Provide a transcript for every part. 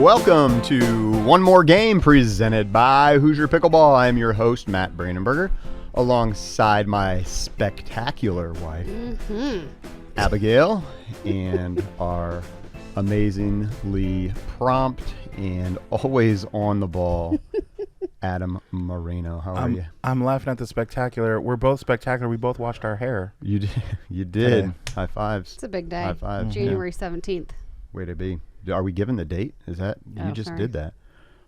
welcome to one more game presented by Hoosier Pickleball. I'm your host, Matt Brandenberger, alongside my spectacular wife, Abigail, and our amazingly prompt and always on the ball, Adam Moreno. How are you? I'm laughing at the spectacular. We're both spectacular. We both washed our hair. You did. You did. High fives. It's a big day. High fives. January 17th. Way to be. Are we given the date? Is that you just sorry. did that?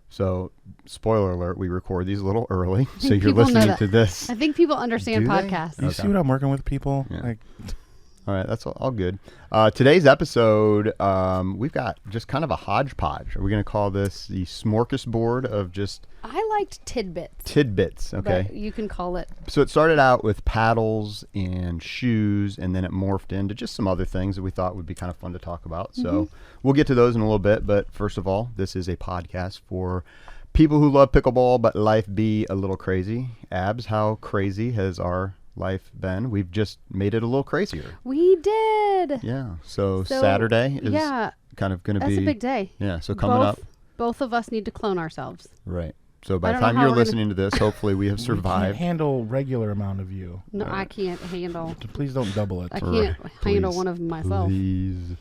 So, spoiler alert: we record these a little early, so you're people know listening that. to this. I think people understand Do they? podcasts. You see what I'm working with, people? Yeah. Like, All right, that's all good. Today's episode, we've got just kind of a hodgepodge. Are we going to call this the smorgasbord of just I liked tidbits. tidbits? Okay. But you can call it. So it started out with paddles and shoes, and then it morphed into just some other things that we thought would be kind of fun to talk about. So we'll get to those in a little bit. But first of all, this is a podcast for people who love pickleball, but life be a little crazy. Abs, how crazy has our life been? We've just made it a little crazier. We did. Yeah. So Saturday is kind of going to be. That's a big day. Yeah. So coming up. Both of us need to clone ourselves. Right. So by I the don't know time how you're we're gonna- listening to this, hopefully we have we can't survived. handle regular amount of you. No, I can't handle. Please don't double it. I can't handle Please. one of myself. Please.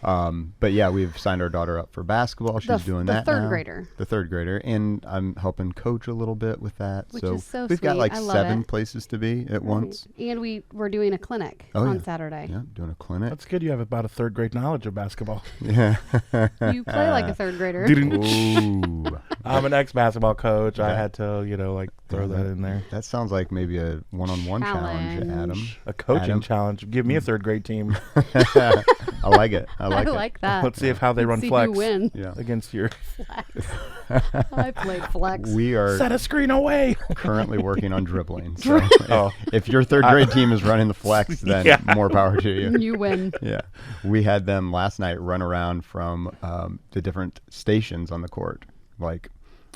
But yeah, we've signed our daughter up for basketball. She's doing the that third now. grader. The third grader. And I'm helping coach a little bit with that. Which so is so we've got sweet. like I love 7 it. places to be at once. And we're doing a clinic Oh, on yeah. Saturday. Yeah, doing a clinic. That's good. You have about a third grade knowledge of basketball. Yeah. You play like a third grader. Ooh. I'm an ex-basketball coach. I Okay. had to, throw that in there. That sounds like maybe a one-on-one challenge, Adam. Challenge. A coaching Adam. challenge. Give me a third grade team. I like it. I like I it. like that. Let's see how they run See flex who win. Yeah. against your. I played flex. We are Set a screen away. currently working on dribbling. So Oh. if your third grade team is running the flex, then Yeah. more power to you. You win. Yeah. We had them last night run around from the different stations on the court, like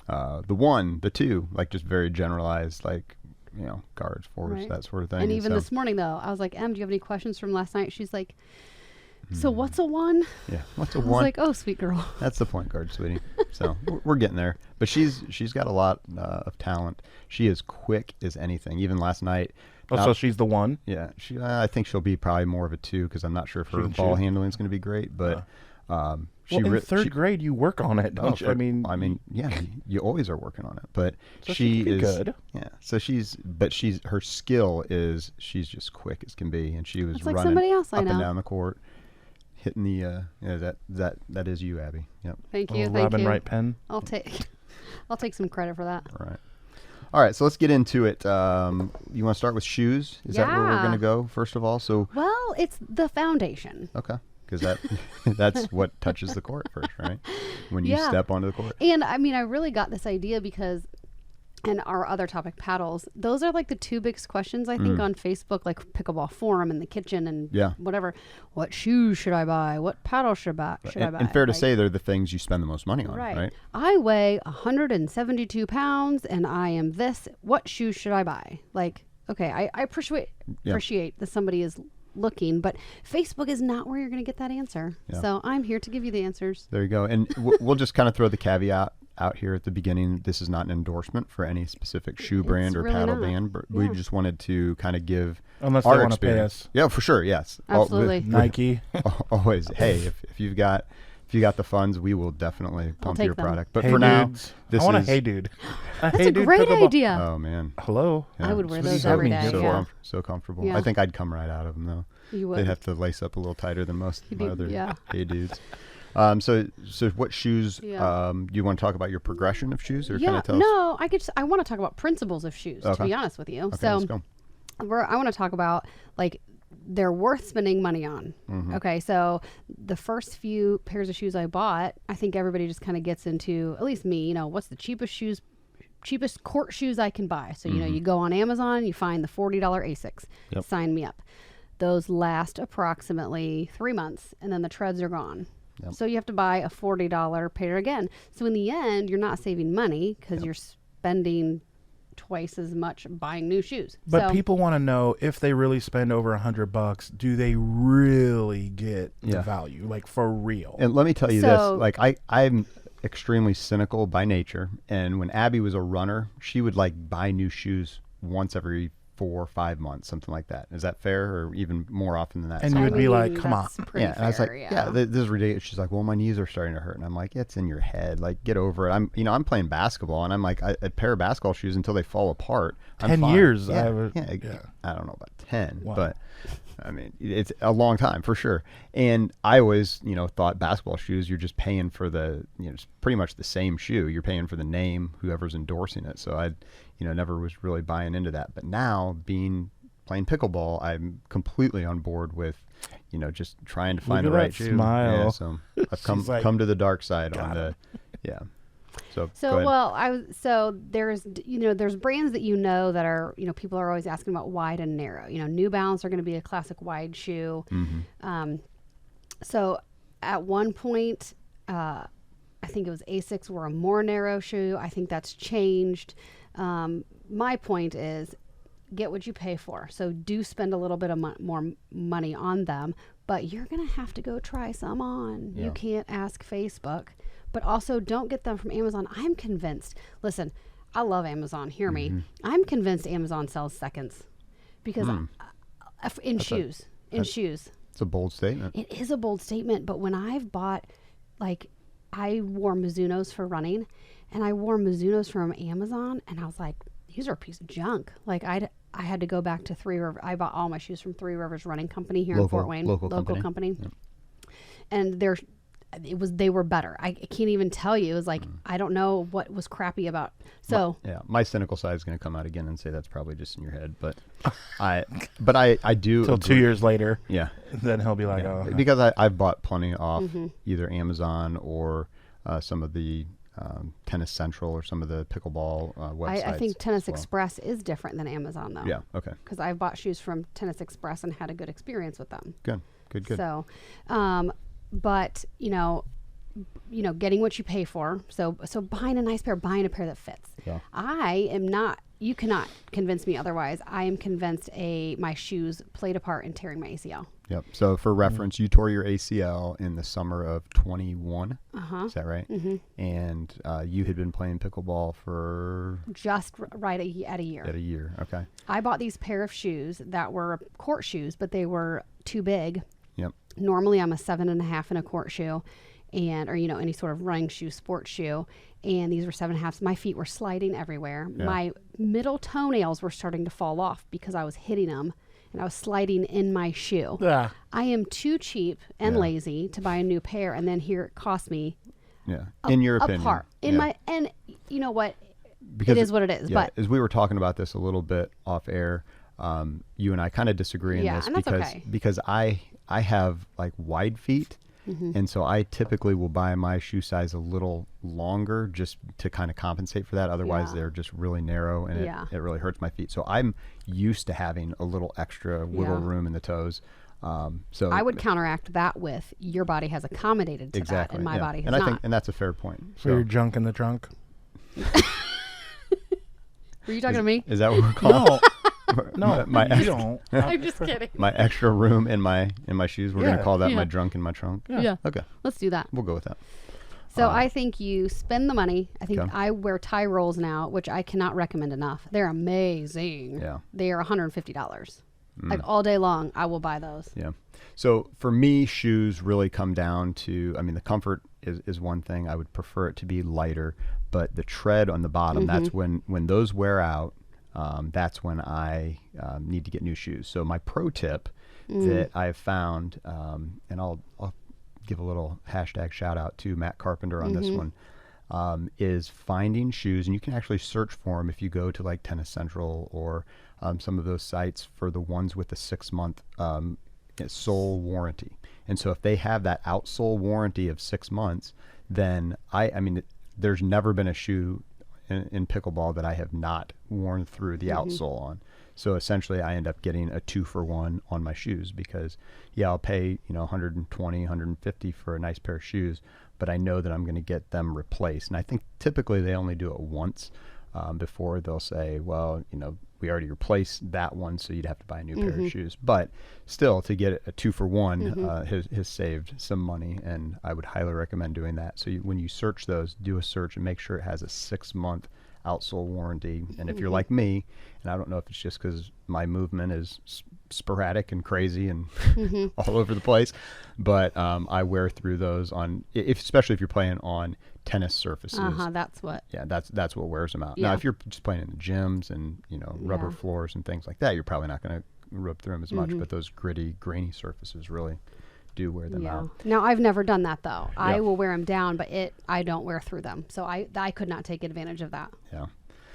the 1, the 2, like just very generalized, like, guards, forwards, Right. that sort of thing. And even so, this morning, though, I was like, Em, do you have any questions from last night? She's like, so what's a 1? yeah, what's a I was 1? like, oh, sweet girl. That's the point guard, sweetie. So we're getting there. But she's got a lot of talent. She is quick as anything. Even last night. Oh, so she's the one. Yeah, I think she'll be probably more of a 2 because I'm not sure if her She can ball shoot. handling is going to be great. But she Well, in re- third she- grade, you work on it, don't you? yeah, you always are working on it. But So she she can be is good. Yeah. So her skill is she's just quick as can be, and she was It's like running somebody else I up and know. down the court, hitting the that is you, Abby. Yep. Thank Oh, you. Thank Robin you. Wright pen. I'll take some credit for that. All right. All right, so let's get into it. You want to start with shoes? Is that where we're Yeah. going to go first of all? So Well, it's the foundation. okay, because that's what touches the court first, right? When you Yeah. step onto the court. And I mean, I really got this idea because, and our other topic, paddles, those are like the 2 biggest questions, I think, on Facebook, like Pickleball Forum in the kitchen and Yeah. whatever. What shoes should I buy? What paddle should I buy? And fair to Like, say, they're the things you spend the most money on, right? I weigh 172 pounds and I am this. What shoes should I buy? Like, okay, I appreciate that somebody is looking, but Facebook is not where you're going to get that answer. Yeah. So I'm here to give you the answers. There you go. And we'll just kind of throw the caveat out here at the beginning. This is not an endorsement for any specific shoe brand or really paddle not. brand, but we Yeah. just wanted to kind of give Unless our they want to pay experience. us. Yeah, for sure. Yes. Absolutely. Nike. Always. Hey, if you've got the funds, we will definitely pump take your them. product. But Hey for now, dudes. this I want is a hey dude. That's a great idea. Oh man. Hello. Yeah. I would wear So those you have every me day. So, Yeah. so comfortable. Yeah. I think I'd come right out of them though. You would. They'd have to lace up a little tighter than most of my do, other yeah. hey dudes. So what shoes? Yeah. Do you want to talk about your progression of shoes, or kind Yeah, of tell us? no, I want to talk about principles of shoes, to Okay. be honest with you. Okay, So let's go. I want to talk about like they're worth spending money on. Mm-hmm. Okay, so the first few pairs of shoes I bought, I think everybody just kind of gets into, at least me, what's the cheapest court shoes I can buy. So, you go on Amazon, you find the $40 Asics. Yep. Sign me up. Those last approximately 3 months, and then the treads are gone. Yep. So you have to buy a $40 pair again. So in the end, you're not saving money because you're spending twice as much buying new shoes. But so, people want to know if they really spend over $100, do they really get the Yeah. value, like for real? And let me tell you So- this: like I'm extremely cynical by nature, and when Abby was a runner, she would like buy new shoes once every 4 or 5 months, something like that. Is that fair, or even more often than that? And you would be like, come on. that's pretty Yeah, and I was like, fair, yeah, this is ridiculous. She's like, well, my knees are starting to hurt, and I'm like, it's in your head. Like, get over it. I'm playing basketball, and I'm like, a pair of basketball shoes until they fall apart. I'm 10 fine. years. Yeah, Yeah. I don't know about 10, Wow. but I mean, it's a long time for sure. And I always, thought basketball shoes, you're just paying for it's pretty much the same shoe. You're paying for the name, whoever's endorsing it. So I, never was really buying into that. But now playing pickleball, I'm completely on board with, just trying to find the Look at right that shoe. smile. Yeah, so I've She's like, come to the dark side on got the, yeah. So go So ahead. there's brands that that are people are always asking about wide and narrow. New Balance are going to be a classic wide shoe. So at one point, I think it was Asics were a more narrow shoe. I think that's changed. My point is, get what you pay for. So do spend a little bit of more money on them, but you're going to have to go try some on. Yeah. You can't ask Facebook. But also, don't get them from Amazon. I'm convinced. Listen, I love Amazon. Hear me. I'm convinced Amazon sells seconds because in shoes. It's a bold statement. It is a bold statement. But when I've bought, I wore Mizunos for running, and I wore Mizunos from Amazon, and I was like, these are a piece of junk. I had to go back to Three Rivers. I bought all my shoes from Three Rivers Running Company here in Fort Wayne, local company. Yep. And they were better. I can't even tell you. It was like, I don't know what was crappy about. So my cynical side is going to come out again and say that's probably just in your head, but I do Till 2 agree. years later, Yeah, then he'll be like, yeah. oh. Because I've bought plenty off either Amazon or some of the Tennis Central or some of the pickleball websites. I think Tennis as well. Express is different than Amazon, though. Yeah. Okay. Because I've bought shoes from Tennis Express and had a good experience with them. Good. So, but getting what you pay for. So buying a nice pair, buying a pair that fits. Yeah. I am not. You cannot convince me otherwise. I am convinced my shoes played apart and tearing my ACL. Yep. So for reference, you tore your ACL in the summer of 21. Is that right? Mm-hmm. And you had been playing pickleball for Just right at a year. At a year. Okay. I bought these pair of shoes that were court shoes, but they were too big. Yep. Normally I'm a 7.5 in a court shoe or any sort of running shoe, sports shoe. And these were 7.5s. My feet were sliding everywhere. Yeah. My middle toenails were starting to fall off because I was hitting them and I was sliding in my shoe. Yeah. I am too cheap and lazy to buy a new pair. And then here it cost me Yeah. In your opinion. apart. And you know what? Because it is what it is. Yeah, But as we were talking about this a little bit off air, you and I kind of disagree in this and that's because okay. because I have like wide feet, and so I typically will buy my shoe size a little longer just to kind of compensate for that. Otherwise, Yeah. they're just really narrow, and it really hurts my feet. So I'm used to having a little extra wiggle room in the toes. So I would counteract that with your body has accommodated to exactly, that, and my body has and not. I think that's a fair point. For your junk in the trunk. Were you talking to me? Is that what we're calling? No, my you don't. I'm just kidding. my extra room in my shoes. We're gonna Yeah. call that my Yeah. drunk in my trunk. Yeah. Okay, Let's do that. we'll go with that. So I think you spend the money. I think Okay. I wear tie rolls now, which I cannot recommend enough. They're amazing. Yeah. They are $150. Like all day long, I will buy those. Yeah. So for me, shoes really come down to, the comfort is one thing. I would prefer it to be lighter, but the tread on the bottom, that's when those wear out, that's when I need to get new shoes. So my pro tip that I've found, and I'll give a little hashtag shout out to Matt Carpenter on this one, is finding shoes, and you can actually search for them if you go to like Tennis Central or some of those sites for the ones with the 6-month sole warranty. And so if they have that outsole warranty of 6 months, then there's never been a shoe in pickleball that I have not worn through the outsole on. So essentially I end up getting a 2-for-1 on my shoes because I'll pay, 120, 150 for a nice pair of shoes, but I know that I'm going to get them replaced. And I think typically they only do it once before they'll say, well, we already replaced that one, so you'd have to buy a new pair of shoes. But still, to get a 2-for-1 has saved some money, and I would highly recommend doing that. So when you search those, do a search and make sure it has a 6-month outsole warranty. And if you're like me, and I don't know if it's just because my movement is sporadic and crazy and all over the place, but I wear through those on, especially if you're playing on tennis surfaces. That's what. Yeah, that's what wears them out. Yeah. Now, if you're just playing in the gyms and rubber floors and things like that, you're probably not going to rub through them as much. But those gritty, grainy surfaces really do wear them out. Now, I've never done that though. I will wear them down, but I don't wear through them. So I could not take advantage of that. Yeah.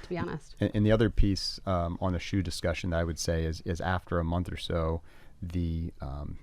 To be honest. And the other piece on the shoe discussion that I would say is after a month or so, the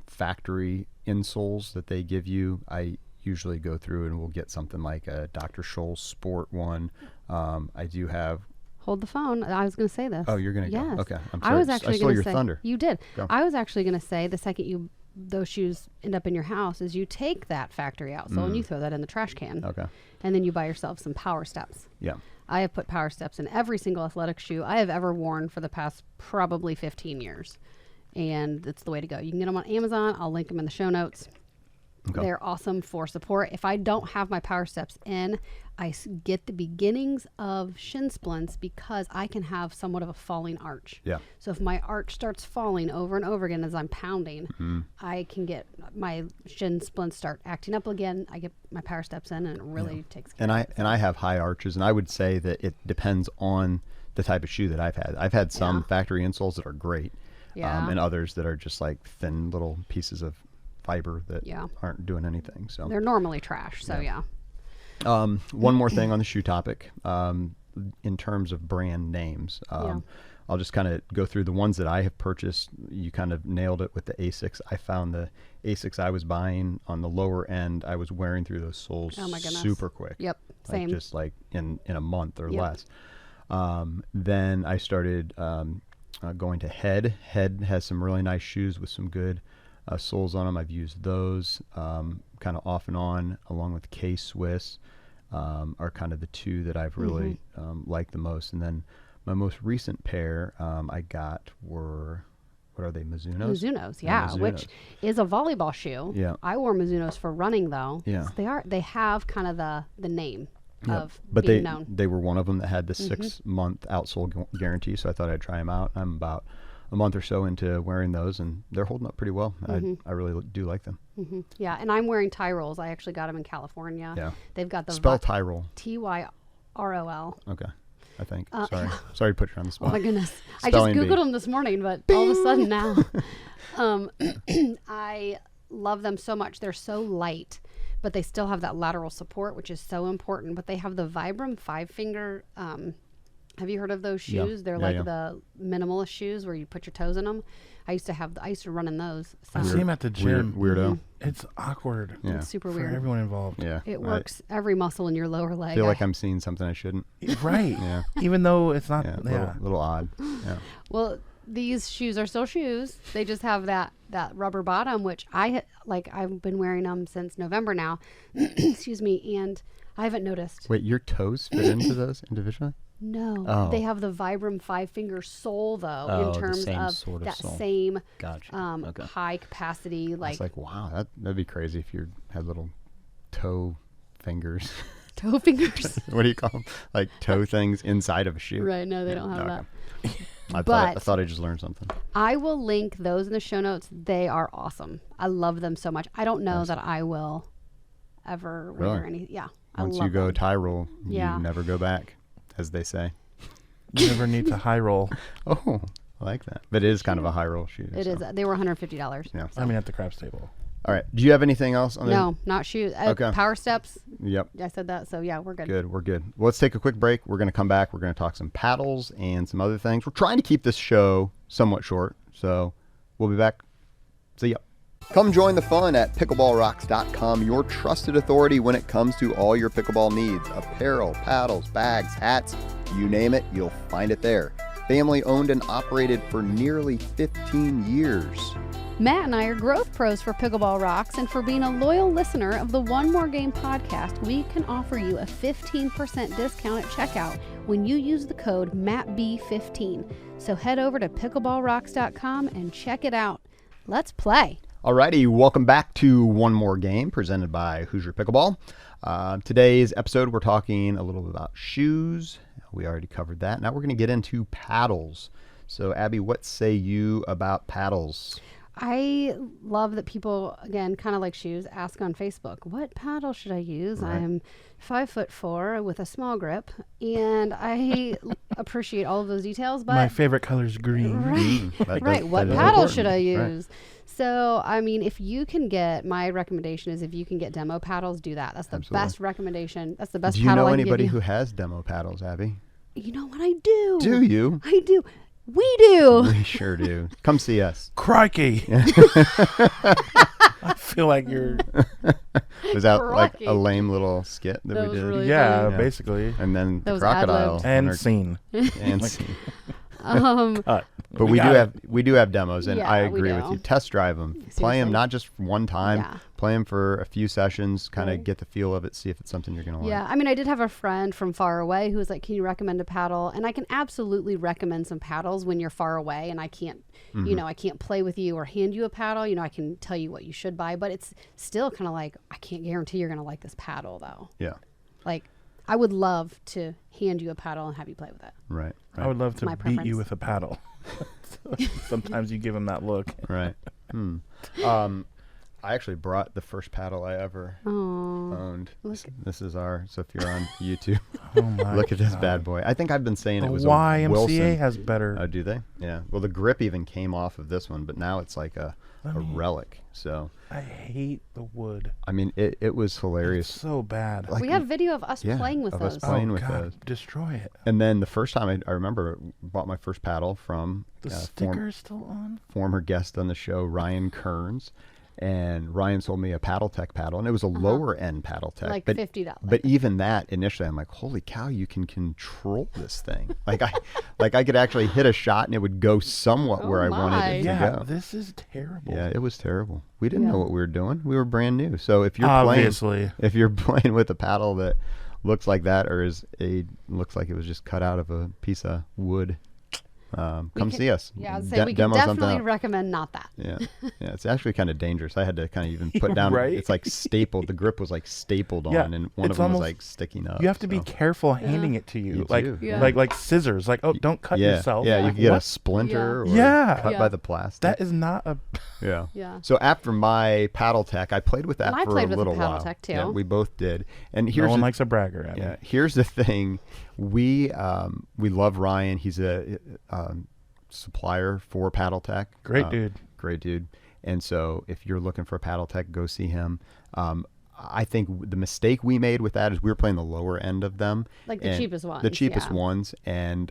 factory insoles that they give you, I usually go through and we'll get something like a Dr. Scholl's Sport one. I do have. Hold the phone. I was going to say this. Oh, you're going to go? Okay. I'm sorry. I was actually I stole going your to say. thunder. You did. Go. I was actually going to say the second those shoes end up in your house is you take that factory outsole and you throw that in the trash can. Okay. And then you buy yourself some Power Steps. Yeah. I have put Power Steps in every single athletic shoe I have ever worn for the past probably 15 years. And it's the way to go. You can get them on Amazon. I'll link them in the show notes. Okay. They're awesome for support. If I don't have my Power Steps in, I get the beginnings of shin splints because I can have somewhat of a falling arch. Yeah. So if my arch starts falling over and over again as I'm pounding, I can get my shin splints start acting up again. I get my Power Steps in, and it really takes care of it. And I have high arches, and I would say that it depends on the type of shoe that I've had. I've had some factory insoles that are great, and others that are just like thin little pieces of fiber that aren't doing anything. So they're normally trash. So one more thing on the shoe topic, in terms of brand names. I'll just kind of go through the ones that I have purchased. You kind of nailed it with the Asics. I found the Asics I was buying on the lower end. I was wearing through those soles super quick. Yep, same. Just like in a month or less. Then I started going to Head. Head has some really nice shoes with some good soles on them. I've used those kind of off and on, along with K-Swiss, are kind of the two that I've really liked the most. And then my most recent pair I got were, what are they, Mizuno's? Mizuno's, Mizuno's. Which is a volleyball shoe. Yeah. I wore Mizuno's for running though. Yeah. So they have kind of the name of but being known. They were one of them that had the 6-month outsole guarantee, so I thought I'd try them out. I'm about a month or so into wearing those, and they're holding up pretty well. I really do like them. Yeah, and I'm wearing Tyrols. I actually got them in California. Yeah. They've got the spell Tyrol. Tyrol. Okay. I think. Sorry to put you on the spot. Oh my goodness. I just Googled them this morning, but all of a sudden now. I love them so much. They're so light, but they still have that lateral support, which is so important. But they have the Vibram 5-finger. Have you heard of those shoes? They're like the minimalist shoes where you put your toes in them. I used to run in those. So. I see them at the gym. Weirdo. It's awkward. Yeah. It's super for weird. everyone involved. Yeah. It works every muscle in your lower leg. I feel like I'm seeing something I shouldn't. Right. Yeah. Even though it's not. Yeah. Little odd. Yeah. Well, these shoes are still shoes. They just have that rubber bottom, which I've been wearing them since November now. Excuse me, and I haven't noticed. Wait, your toes fit into those individually? No, they have the Vibram 5-finger sole though, in terms of sort of that sole. same Gotcha. high capacity. It's like, wow, that'd be crazy if you had little toe fingers. Toe fingers. What do you call them? Like toe things inside of a shoe. Right? No, they don't have that. I thought I just learned something. I will link those in the show notes. They are awesome. I love them so much. I don't know that I will ever wear any. Yeah. Once you go Tyrol, you never go back, as they say. You never need to high roll. Oh, I like that. But it is kind of a high roll shoe. It is. They were $150. Yeah. I mean, at the craps table. All right. Do you have anything else on No, not shoes. Okay. Power Steps. Yep. I said that. So yeah, we're good. Good. We're good. Well, let's take a quick break. We're going to come back. We're going to talk some paddles and some other things. We're trying to keep this show somewhat short, so we'll be back. See ya. Come join the fun at pickleballrocks.com, your trusted authority when it comes to all your pickleball needs. Apparel, paddles, bags, hats, you name it, you'll find it there. Family owned and operated for nearly 15 years. Matt and I are growth pros for Pickleball Rocks, and for being a loyal listener of the One More Game podcast, we can offer you a 15% discount at checkout when you use the code MattB15. So head over to pickleballrocks.com and check it out. Let's play. Alrighty, welcome back to One More Game, presented by Hoosier Pickleball. Today's episode, we're talking a little bit about shoes. We already covered that. Now we're going to get into paddles. So, Abby, what say you about paddles? I love that people, again, kind of like shoes, ask on Facebook, what paddle should I use? Right. I'm 5'4" with a small grip, and I appreciate all of those details. But My favorite color is green. right, what paddle should I use? Right. So, I mean, if you can get, my recommendation is if you can get demo paddles, do that. That's the best recommendation. That's the best paddle I can give you. Do you know anybody who has demo paddles, Abby? You know what? I do. Do you? I do. We do. We sure do. Come see us. Crikey. I feel like you're... Was that like a lame little skit that we was did? really yeah, funny. basically. And then That the was crocodile. ad-libbed. And scene. And scene. Cut. But we do have demos, and Yeah, I we agree with do. you. Test drive them. Play them Seriously. not just one time. Yeah. Play them for a few sessions, kind of Right. get the feel of it, see if it's something you're going to like. Yeah, I mean, I did have a friend from far away who was like, can you recommend a paddle? And I can absolutely recommend some paddles when you're far away and I can't, you know, I can't play with you or hand you a paddle. You know, I can tell you what you should buy, but it's still kind of like, I can't guarantee you're going to like this paddle though. Yeah. Like, I would love to hand you a paddle and have you play with it. Right. I would love to My beat preference. you with a paddle. Sometimes you give him that look. Right. I actually brought the first paddle I ever owned. This is so if you're on YouTube, Oh my look at this God. bad boy. I think I've been saying The it was YMCA a Wilson. has better. Oh, do they? Yeah. Well, the grip even came off of this one, but now it's like a relic. So, I hate the wood. I mean, it was hilarious. It's so bad. Like, We have video of us playing with of us those. playing oh with God, those. destroy it. And then the first time I remember bought my first paddle from The sticker's still on? former guest on the show, Ryan Kearns. And Ryan sold me a Paddle Tech paddle, and it was a lower end Paddle Tech. Like but, $50. But even that, initially, I'm like, holy cow, you can control this thing. like I could actually hit a shot, and it would go somewhat where I wanted it to Yeah, go. this is terrible. Yeah, it was terrible. We didn't know what we were doing. We were brand new. So if you're Obviously. playing with a paddle that looks like that, or looks like it was just cut out of a piece of wood, come see us. Yeah, I'd say we can Demo something definitely out. recommend not that. Yeah, it's actually kind of dangerous. I had to kind of even put down. Right? It's like stapled. The grip was like stapled Yeah, on, and one of it's them was almost- like sticking up. You have to be so. careful handing it to you. You like, do. Yeah. like scissors. Like, oh, don't cut Yeah, yourself. yeah. You Like, can get a what? splinter or Yeah. cut Yeah. by the plastic. That is not a... Yeah. Yeah. So after my Paddle Tech, I played with that And I for played a with little the Paddle while. Tech, too. Yeah, we both did. And No here's one the, likes a bragger. Abby. yeah. Here's the thing, we love Ryan. He's a supplier for Paddle Tech. Great dude. Great dude. And so if you're looking for a Paddle Tech, go see him. I think the mistake we made with that is we were playing the lower end of them. Like the and cheapest ones, The cheapest yeah. ones. And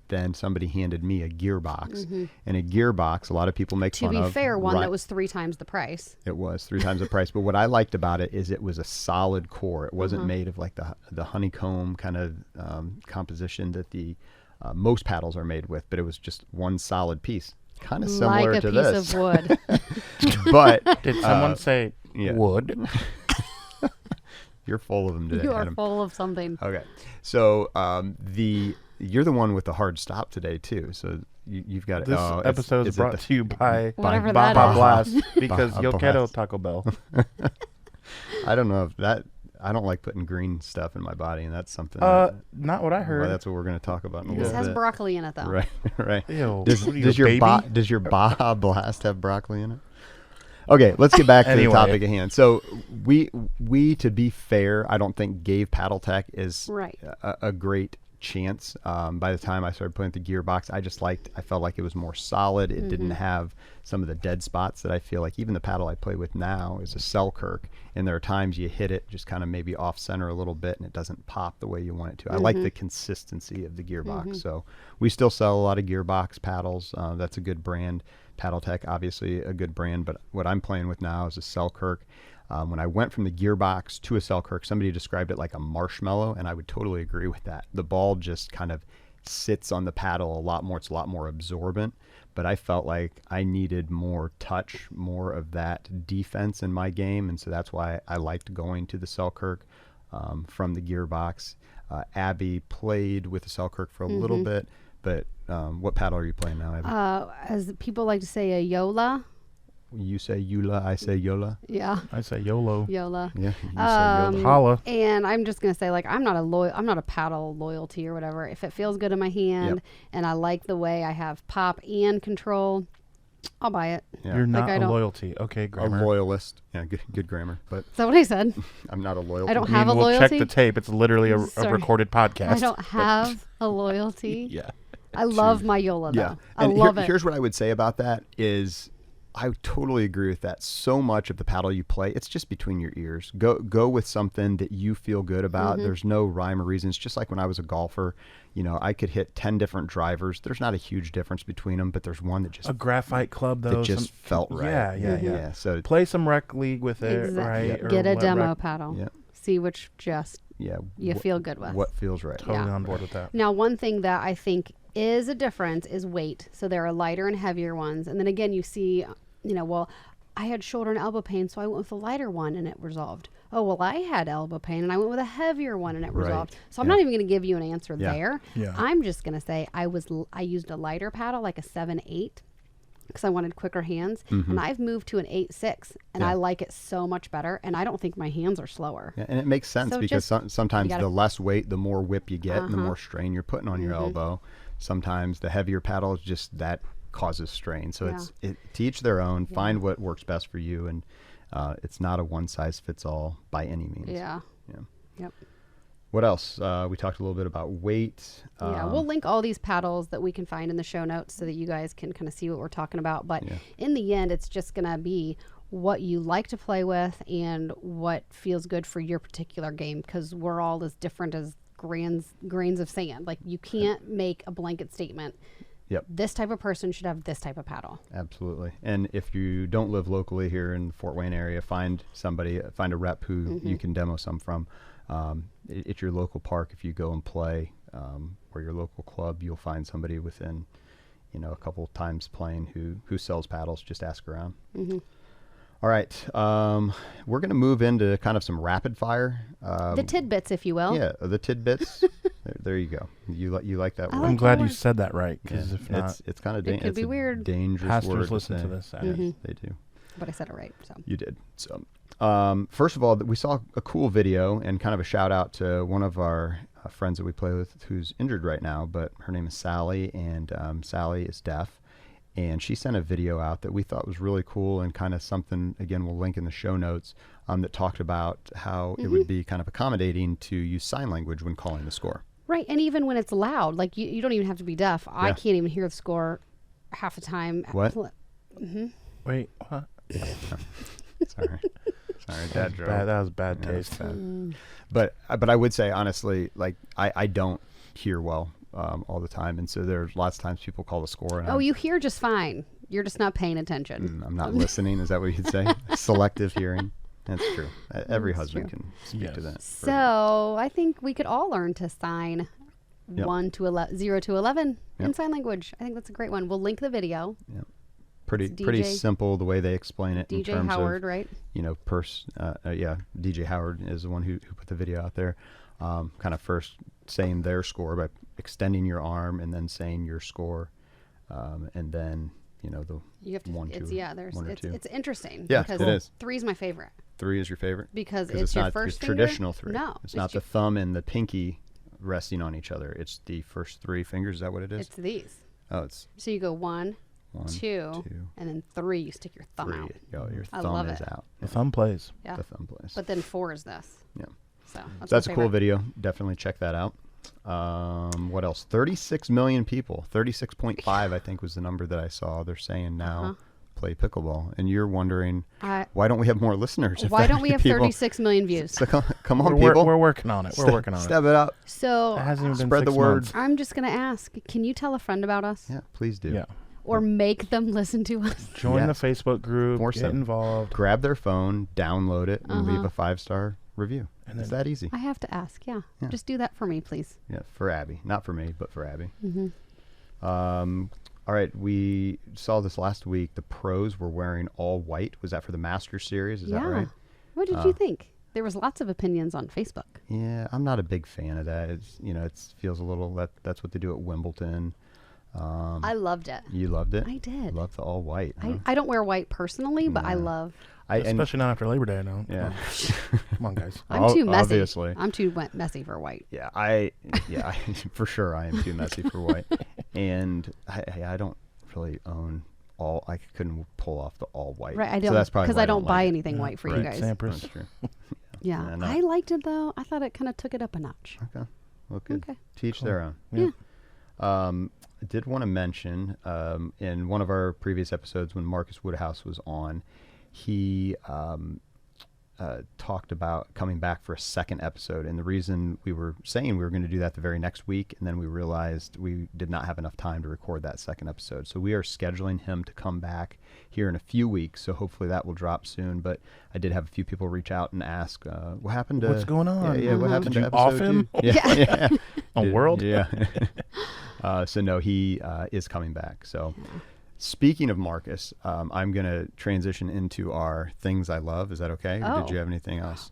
then somebody handed me a gearbox. And a gearbox, a lot of people make To fun be of. fair, one Ri- that was 3 times the price. It was 3 times the price. But what I liked about it is it was a solid core. It wasn't Mm-hmm. made of like the honeycomb kind of composition that the most paddles are made with. But it was just one solid piece. Kind of similar Like a to piece this. of wood. But Did someone say yeah. wood? you're full of them today, You are Adam. full of something. Okay. So you're the one with the hard stop today too. So you've got This episode is brought to you by Whatever Baja that is. Blast because Baja yo quiero Blast. Taco Bell. I don't know if that. I don't like putting green stuff in my body, and that's something. Not what I heard. well, that's what we're going to talk about in a This little has bit. broccoli in it, though. Right, right. Ew, Does, what are you, does a your baby? does your Baja Blast have broccoli in it? Okay, let's get back to Anyway. the topic at hand. So we to be fair, I don't think gave Paddle Tech is Right. a great chance. By the time I started playing with the gearbox, I felt like it was more solid. It didn't have some of the dead spots that I feel like. Even the paddle I play with now is a Selkirk, and there are times you hit it just kind of maybe off center a little bit and it doesn't pop the way you want it to. I like the consistency of the gearbox. So we still sell a lot of gearbox paddles. That's a good brand. Paddle Tech, obviously a good brand, but what I'm playing with now is a Selkirk. When I went from the gearbox to a Selkirk, somebody described it like a marshmallow, and I would totally agree with that. The ball just kind of sits on the paddle a lot more. It's a lot more absorbent. But I felt like I needed more touch, more of that defense in my game, and so that's why I liked going to the Selkirk from the gearbox. Abby played with the Selkirk for a little bit, but what paddle are you playing now, Abby? As people like to say, a Yola. You say Eula, I say Yola. Yeah. I say YOLO. Yola. Yeah, you say Yola. Holla. And I'm just gonna say, like, I'm not a paddle loyalty or whatever. If it feels good in my hand and I like the way I have pop and control, I'll buy it. Yeah. You're not I a don't- loyalty. Okay, grammar. A loyalist. Yeah, good grammar. But Is that what I said? I'm not a loyalty. I don't I mean, have a we'll loyalty. check the tape. It's literally a Sorry. recorded podcast. I don't have a loyalty. Yeah. I love my Yola though. Yeah. I And love it. Here's what I would say about that is I totally agree with that. So much of the paddle you play, it's just between your ears. Go with something that you feel good about. There's no rhyme or reason. It's just like when I was a golfer, I could hit 10 different drivers. There's not a huge difference between them, but there's one that just A graphite club, though. that just felt right. Yeah. So Play some rec league with it, right? Or Get a let demo rec- paddle. Yeah. See which just yeah, you feel good with. what feels right. Totally Yeah. on board with that. Now, one thing that I think is a difference is weight. So there are lighter and heavier ones. And then again, you see, well, I had shoulder and elbow pain, so I went with a lighter one and it resolved. Oh, well, I had elbow pain and I went with a heavier one and it Right. resolved. So I'm Yeah. not even going to give you an answer Yeah. there. Yeah. I'm just going to say I used a lighter paddle, like a 7/8, because I wanted quicker hands. And I've moved to an 8/6 and Yeah. I like it so much better. And I don't think my hands are slower. Yeah, and it makes sense So because just- sometimes you gotta- the less weight, the more whip you get, and the more strain you're putting on your elbow. Sometimes the heavier paddle is just that causes strain. So to each their own. Find what works best for you, and it's not a one size fits all by any means. Yeah. Yeah. Yep. What else? We talked a little bit about weight. Yeah, we'll link all these paddles that we can find in the show notes so that you guys can kind of see what we're talking about. But in the end, it's just going to be what you like to play with and what feels good for your particular game, because we're all as different as grains of sand. Like, you can't make a blanket statement. Yep. This type of person should have this type of paddle. Absolutely. And if you don't live locally here in the Fort Wayne area, find a rep who you can demo some from. At your local park, if you go and play, or your local club, you'll find somebody within, a couple times playing who sells paddles. Just ask around. All right. We're going to move into kind of some rapid fire. The tidbits, if you will. Yeah, the tidbits. there you go. You like that I word? like I'm glad you word. said that right, because if not, it's kind of It could be weird. dangerous pastors word listen to say. this. Yes, they do. But I said it right. So You did. So, first of all, we saw a cool video, and kind of a shout out to one of our friends that we play with who's injured right now, but her name is Sally, and Sally is deaf. And she sent a video out that we thought was really cool, and kind of something, again, we'll link in the show notes, that talked about how it would be kind of accommodating to use sign language when calling the score. right, and even when it's loud, like you don't even have to be deaf. I Yeah. can't even hear the score half the time. What? Wait, what? Sorry. Dad joke. That was bad Yeah, taste. it's bad. But I would say, honestly, like, I don't hear well all the time. And so there's lots of times people call the score, and Oh, you hear just fine. You're just not paying attention. I'm not listening. Is that what you'd say? Selective hearing. That's true. Every That's husband true. can speak to Yes. that. So I think we could all learn to sign Yep. 0 to 11 in Yep. sign language. I think that's a great one. We'll link the video. Pretty It's pretty DJ simple the way they explain it in DJ terms Howard, of, right? DJ Howard is the one who put the video out there. Kind of first saying their score by extending your arm, and then saying your score, and then the You have to. one, It's two, yeah. There's. one or It's two. it's interesting. Yeah, because it is. 3 is my favorite 3 is your favorite because because it's your not first the finger. traditional 3. No, it's not the thumb and the pinky resting on each other. It's the first 3 fingers. Is that what it is? It's these. Oh, it's So you go 1, 1, 2, and then 3. You stick your thumb 3. out. Oh, your I thumb love is it. out. The thumb plays. Yeah. The thumb place. But then 4 is this. Yeah. So That's my a cool favorite. video. Definitely check that out. What else? 36 million people. 36.5, I think, was the number that I saw. They're saying now play pickleball. And you're wondering, why don't we have more listeners? if Why that don't we many have people- 36 million views? So come on, We're people. we're working on it. We're working on it. Step it up. So It hasn't even been Spread the 6 word. months. I'm just going to ask, can you tell a friend about us? Yeah, please do. Yeah. Or make them listen to us? Join Yeah. the Facebook group. Force Get them. involved. Grab their phone, download it, and leave a 5-star review. And It's then- that easy. I have to ask. Yeah. Yeah. Just do that for me, please. Yeah, for Abby. Not for me, but for Abby. Mm-hmm. All right, we saw this last week. The pros were wearing all white. Was that for the Masters Series? Is that right? What did you think? There was lots of opinions on Facebook. Yeah, I'm not a big fan of that. It's it feels a little that's what they do at Wimbledon. I loved it. You loved it? I did. Loved the all white. Huh? I don't wear white personally, but I Yeah. love. Especially not after Labor Day, I know. Yeah. Come on, guys. I'm too messy. Obviously. I'm too messy for white. Yeah, for sure I am too messy for white. And I don't really own all. I couldn't pull off the all white. Right. I So don't that's probably because why I don't buy like it. anything white for you Right. guys. Sampras. That's true. Yeah. Yeah, no. I liked it though. I thought it kind of took it up a notch. Okay. Well, good. Okay. Teach their own. Yeah. I did want to mention in one of our previous episodes when Marcus Woodhouse was on, he talked about coming back for a second episode. And the reason we were saying we were going to do that the very next week, and then we realized we did not have enough time to record that second episode. So we are scheduling him to come back here in a few weeks. So hopefully that will drop soon. But I did have a few people reach out and ask, what happened to... What's going on? Yeah, what happened Did to you off episode him? 2? Yeah. On World? Yeah. So no, he is coming back. So speaking of Marcus, I'm going to transition into our things I love. Is that okay? Or Oh. did you have anything else?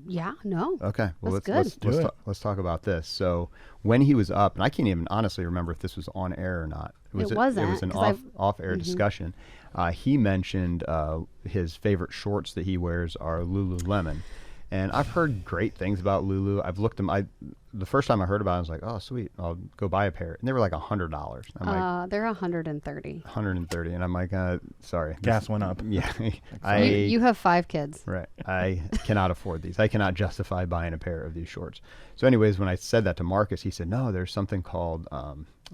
Yeah. No. Okay. Well, That's let's Do it. let's talk about this. So when he was up, and I can't even honestly remember if this was on air or not. It It wasn't, was an 'cause I've- off-air discussion. He mentioned his favorite shorts that he wears are Lululemon. And I've heard great things about Lulu. I've looked them. The first time I heard about it, I was like, "Oh, sweet! I'll go buy a pair." And they were like $100. I'm like They're 130. 130, and I'm like, "Sorry, Gas went up. Yeah, You have 5 kids. right. I cannot afford these. I cannot justify buying a pair of these shorts." So, anyways, when I said that to Marcus, he said, "No, there's something called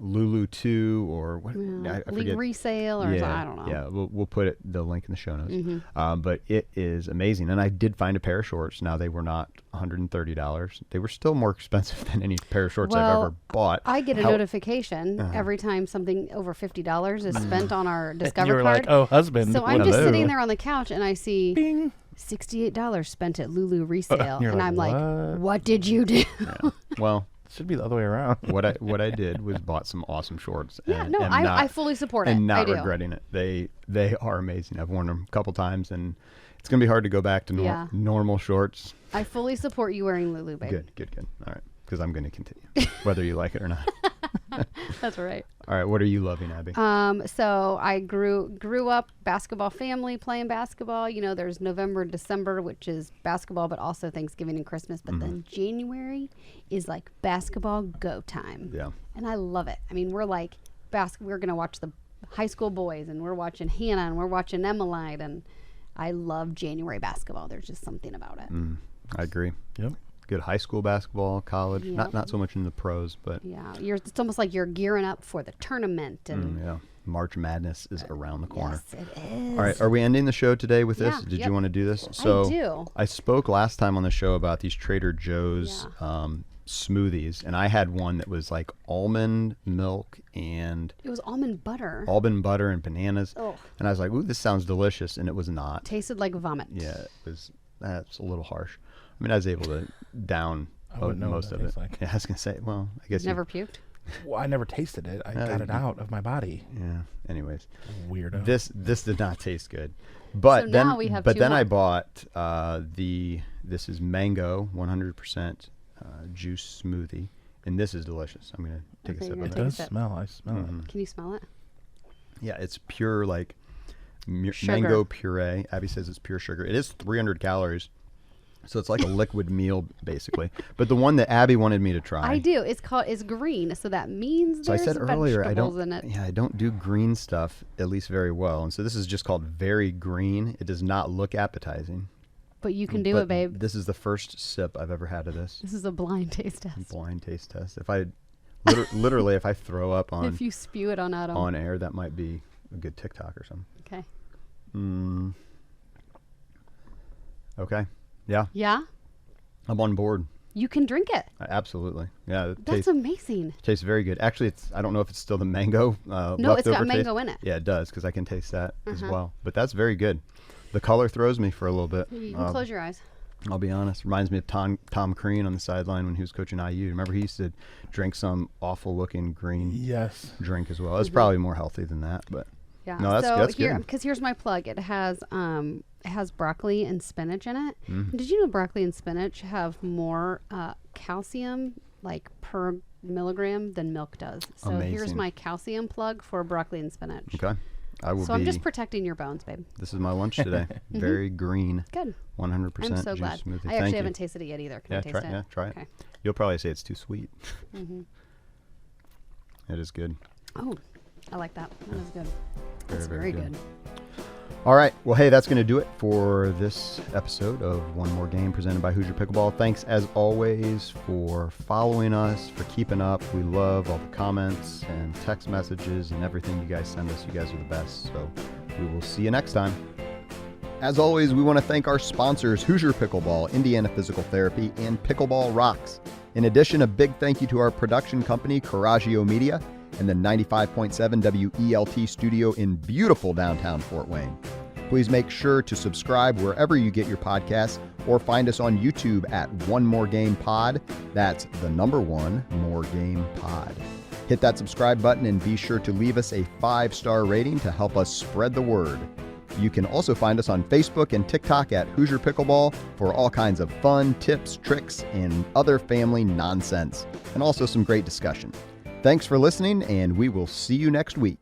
Lulu 2 or what? I forget." Resale or Yeah, I don't know. yeah. We'll put the link in the show notes. But it is amazing, and I did find a pair of shorts. Now they were not $130. They were still more expensive than any pair of shorts I've Well, ever bought. I get a How- notification every time something over $50 is spent on our Discover You were card. like, oh, husband. So I'm just Hello. sitting there on the couch and I see Bing. $68 spent at Lulu resale, You're and like, I'm "What?" like, "What did you do?" Well, Should be the other way around. what I did was bought some awesome shorts. Yeah, and no, am I fully support it. and not I do. regretting it. They are amazing. I've worn them a couple times, and it's gonna be hard to go back to Yeah. normal shorts. I fully support you wearing Lulu, babe. Good. All right, because I'm gonna continue, whether you like it or not. That's right. All right, what are you loving, Abby? So I grew up basketball family playing basketball. You know, there's November, December, which is basketball, but also Thanksgiving and Christmas. But then January is like basketball go time. Yeah. And I love it. I mean, we're like we're gonna watch the high school boys, and we're watching Hannah, and we're watching Emmeline, and I love January basketball. There's just something about it. I agree. Yep. Good high school basketball, college. Yep. Not so much in the pros, but Yeah, it's almost like you're gearing up for the tournament, and yeah, March Madness is around the corner. yes, it is. All right, are we ending the show today with this? Yeah, Did yep. you want to do this? So do. I spoke last time on the show about these Trader Joe's smoothies, and I had one that was like almond milk and It was almond butter. almond butter and bananas, Oh. and I was like, "Ooh, this sounds delicious," and it was not. Tasted like vomit. Yeah, it was. That's a little harsh. I mean, I was able to down wouldn't know what most that of it. tastes like. Yeah, I was gonna say, well, I guess Never puked. Well, I never tasted it. I got it out of my body. Yeah. Anyways, Weirdo. this did not taste good, but So then now we have but two then I more. bought this is mango 100% juice smoothie, and this is delicious. I'm gonna take Okay, a sip you're of It gonna it. does sip. smell. I smell Mm-hmm. it. Can you smell it? Yeah, it's pure like Sugar. mango puree. Abby says it's pure sugar. It is 300 calories. So it's like a liquid meal, basically. But the one that Abby wanted me to try. I do. It's green, so that means So I there's said earlier, I vegetables don't. in it. Yeah, I don't do green stuff at least very well, and so this is just called very green. It does not look appetizing. But you can do but it, babe. This is the first sip I've ever had of this. This is a blind taste test. Blind taste test. If I literally, if I throw up on If you spew it on Adam. on air, that might be a good TikTok or something. Okay. Okay. Yeah, Yeah? I'm on board. You can drink it. Absolutely. Yeah, it That's amazing. tastes very good. Actually, it's I don't know if it's still the mango. No, it's got leftover mango taste. in it. Yeah, it does because I can taste that as well. But that's very good. The color throws me for a little bit. You can close your eyes. I'll be honest. Reminds me of Tom Crean on the sideline when he was coaching IU. Remember, he used to drink some awful-looking green Yes. drink as well. It's probably more healthy than that, but Yeah. no, that's here, good. because here's my plug. It has broccoli and spinach in it. Mm. Did you know broccoli and spinach have more calcium, like per milligram, than milk does? So here's Amazing. my calcium plug for broccoli and spinach. Okay. So I'm just protecting your bones, babe. This is my lunch today. Very green. Good. 100% I'm so juice glad. smoothie. I Thank actually you. haven't tasted it yet either. Can I taste it? Yeah, try it. Okay. You'll probably say it's too sweet. Mm-hmm. It is good. Oh, I like that. That is good. That's Very, very very good. All right. Well, hey, that's going to do it for this episode of One More Game presented by Hoosier Pickleball. Thanks, as always, for following us, for keeping up. We love all the comments and text messages and everything you guys send us. You guys are the best. So we will see you next time. As always, we want to thank our sponsors, Hoosier Pickleball, Indiana Physical Therapy, and Pickleball Rocks. In addition, a big thank you to our production company, Coraggio Media, and the 95.7 WELT studio in beautiful downtown Fort Wayne. Please make sure to subscribe wherever you get your podcasts or find us on YouTube at One More Game Pod. That's the number 1 More Game Pod. Hit that subscribe button and be sure to leave us a 5-star rating to help us spread the word. You can also find us on Facebook and TikTok at Hoosier Pickleball for all kinds of fun, tips, tricks, and other family nonsense, and also some great discussion. Thanks for listening, and we will see you next week.